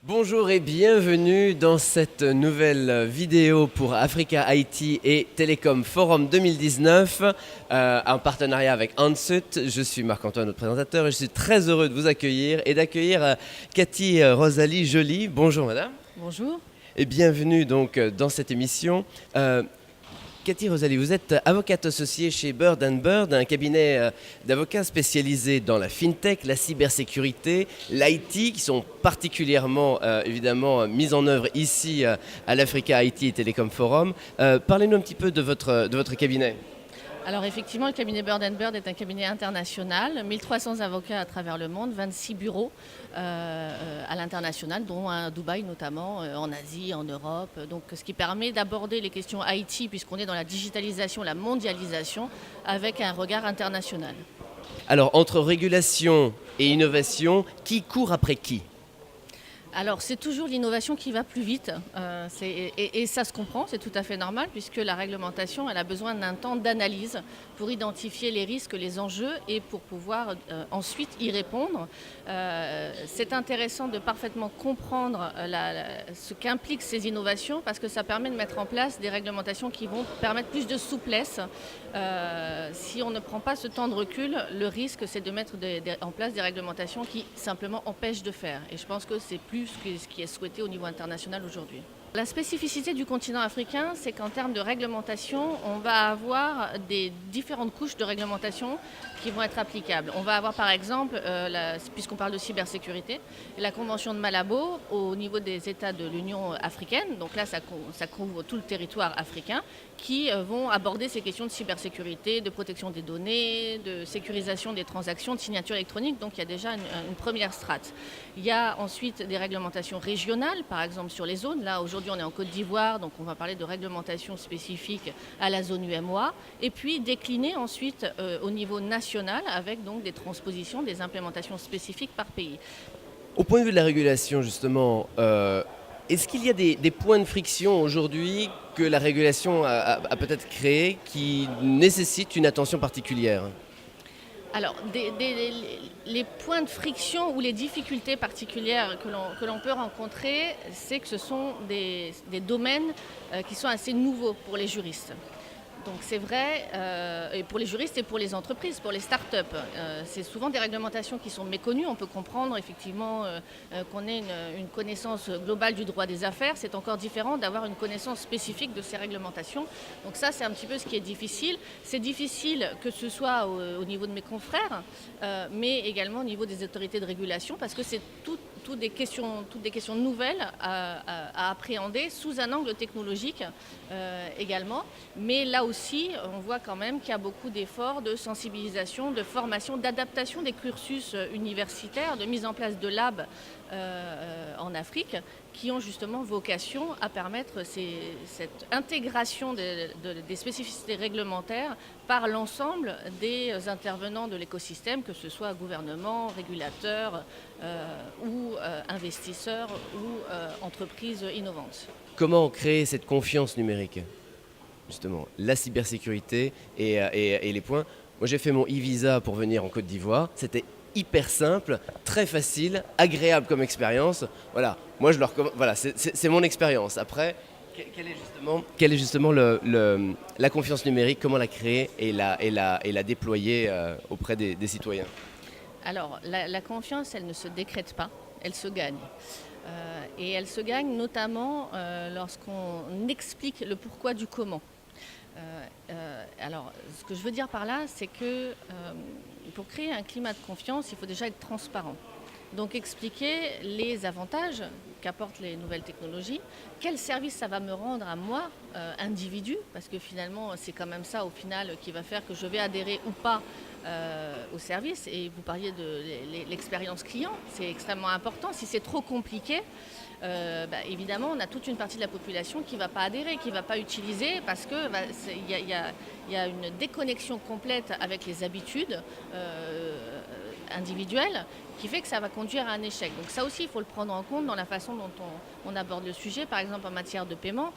Bonjour et bienvenue dans cette nouvelle vidéo pour Africa IT et Télécom Forum 2019 en partenariat avec Ansut. Je suis Marc-Antoine, notre présentateur, et je suis très heureux de vous accueillir et d'accueillir Cathy Rosalie Joly. Bonjour madame. Bonjour. Et bienvenue donc dans cette émission. Cathy Rosalie, vous êtes avocate associée chez Bird Bird, un cabinet d'avocats spécialisé dans la fintech, la cybersécurité, l'IT, qui sont particulièrement évidemment mis en œuvre ici à l'Africa IT et Telecom Forum. Parlez-nous un petit peu de votre cabinet. Alors effectivement, le cabinet Bird Bird est un cabinet international, 1300 avocats à travers le monde, 26 bureaux à l'international, dont à Dubaï notamment, en Asie, en Europe. Donc, ce qui permet d'aborder les questions IT, puisqu'on est dans la digitalisation, la mondialisation, avec un regard international. Alors, entre régulation et innovation, qui court après qui ? Alors c'est toujours l'innovation qui va plus vite et ça se comprend, c'est tout à fait normal puisque la réglementation elle a besoin d'un temps d'analyse pour identifier les risques, les enjeux et pour pouvoir ensuite y répondre. C'est intéressant de parfaitement comprendre ce qu'impliquent ces innovations parce que ça permet de mettre en place des réglementations qui vont permettre plus de souplesse. Si on ne prend pas ce temps de recul, le risque c'est de mettre en place des réglementations qui simplement empêchent de faire. Et je pense que c'est plus ce qui est souhaité au niveau international aujourd'hui. La spécificité du continent africain, c'est qu'en termes de réglementation, on va avoir des différentes couches de réglementation qui vont être applicables. On va avoir par exemple, puisqu'on parle de cybersécurité, la Convention de Malabo au niveau des États de l'Union africaine, donc là ça couvre tout le territoire africain, qui vont aborder ces questions de cybersécurité, de protection des données, de sécurisation des transactions, de signature électronique, donc il y a déjà une première strate. Il y a ensuite des réglementations régionales, par exemple sur les zones. Là, aujourd'hui, on est en Côte d'Ivoire, donc on va parler de réglementation spécifique à la zone UMOA. Et puis décliner ensuite au niveau national avec donc des transpositions, des implémentations spécifiques par pays. Au point de vue de la régulation, justement, est-ce qu'il y a des points de friction aujourd'hui que la régulation a peut-être créés qui nécessitent une attention particulière ? Alors, les points de friction ou les difficultés particulières que l'on peut rencontrer, c'est que ce sont des domaines qui sont assez nouveaux pour les juristes. Donc c'est vrai, et pour les juristes et pour les entreprises, pour les start-up. C'est souvent des réglementations qui sont méconnues. On peut comprendre effectivement qu'on ait une connaissance globale du droit des affaires. C'est encore différent d'avoir une connaissance spécifique de ces réglementations. Donc ça, c'est un petit peu ce qui est difficile. C'est difficile que ce soit au niveau de mes confrères, mais également au niveau des autorités de régulation, parce que c'est toutes des questions nouvelles à appréhender sous un angle technologique également. Mais là aussi, on voit quand même qu'il y a beaucoup d'efforts de sensibilisation, de formation, d'adaptation des cursus universitaires, de mise en place de labs en Afrique qui ont justement vocation à permettre cette intégration des spécificités réglementaires par l'ensemble des intervenants de l'écosystème, que ce soit gouvernement, régulateur ou investisseurs ou entreprises innovantes. Comment créer cette confiance numérique ? Justement, la cybersécurité et les points. Moi, j'ai fait mon e-visa pour venir en Côte d'Ivoire. C'était hyper simple, très facile, agréable comme expérience. Voilà, moi, je le recommande. Voilà, c'est mon expérience. Après, quelle est justement la confiance numérique, comment la créer et la déployer auprès des citoyens ? Alors, la confiance, elle ne se décrète pas, elle se gagne. Et elle se gagne notamment lorsqu'on explique le pourquoi du comment. Alors, ce que je veux dire par là, c'est que pour créer un climat de confiance, il faut déjà être transparent. Donc expliquer les avantages qu'apportent les nouvelles technologies, quel service ça va me rendre à moi, individu, parce que finalement c'est quand même ça au final qui va faire que je vais adhérer ou pas au service. Et vous parliez de l'expérience client, c'est extrêmement important. Si c'est trop compliqué, évidemment on a toute une partie de la population qui ne va pas adhérer, qui ne va pas utiliser parce qu'il y a une déconnexion complète avec les habitudes individuelles qui fait que ça va conduire à un échec. Donc ça aussi, il faut le prendre en compte dans la façon dont on aborde le sujet. Par exemple, en matière de paiement,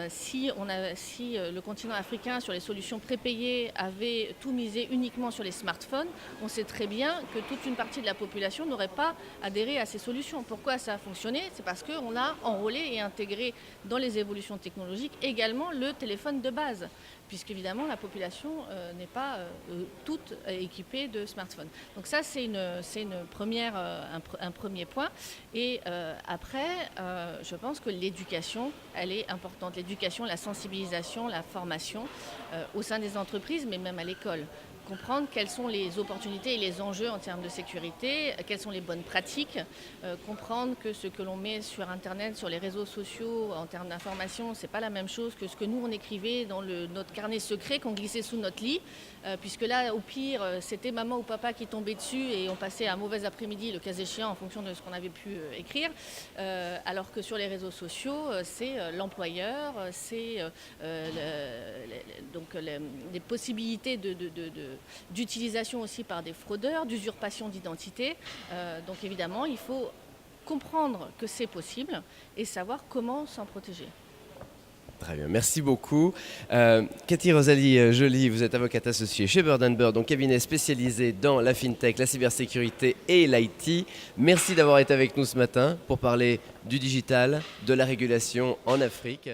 si le continent africain, sur les solutions prépayées, avait tout misé uniquement sur les smartphones, on sait très bien que toute une partie de la population n'aurait pas adhéré à ces solutions. Pourquoi ça a fonctionné? C'est parce qu'on a enrôlé et intégré dans les évolutions technologiques également le téléphone de base, puisqu'évidemment la population n'est pas toute équipée de smartphones. Donc ça, c'est un premier point. Et après, je pense que l'éducation, elle est importante. L'éducation, la sensibilisation, la formation au sein des entreprises, mais même à l'école. Comprendre quelles sont les opportunités et les enjeux en termes de sécurité, quelles sont les bonnes pratiques, comprendre que ce que l'on met sur Internet, sur les réseaux sociaux, en termes d'information, c'est pas la même chose que ce que nous on écrivait dans notre carnet secret qu'on glissait sous notre lit, puisque là, au pire, c'était maman ou papa qui tombait dessus et on passait un mauvais après-midi, le cas échéant, en fonction de ce qu'on avait pu écrire, alors que sur les réseaux sociaux, c'est l'employeur, c'est les possibilités d'utilisation aussi par des fraudeurs, d'usurpation d'identité. Donc évidemment, il faut comprendre que c'est possible et savoir comment s'en protéger. Très bien, merci beaucoup. Cathy Rosalie Joly, vous êtes avocate associée chez Bird & Bird, donc cabinet spécialisé dans la fintech, la cybersécurité et l'IT. Merci d'avoir été avec nous ce matin pour parler du digital, de la régulation en Afrique.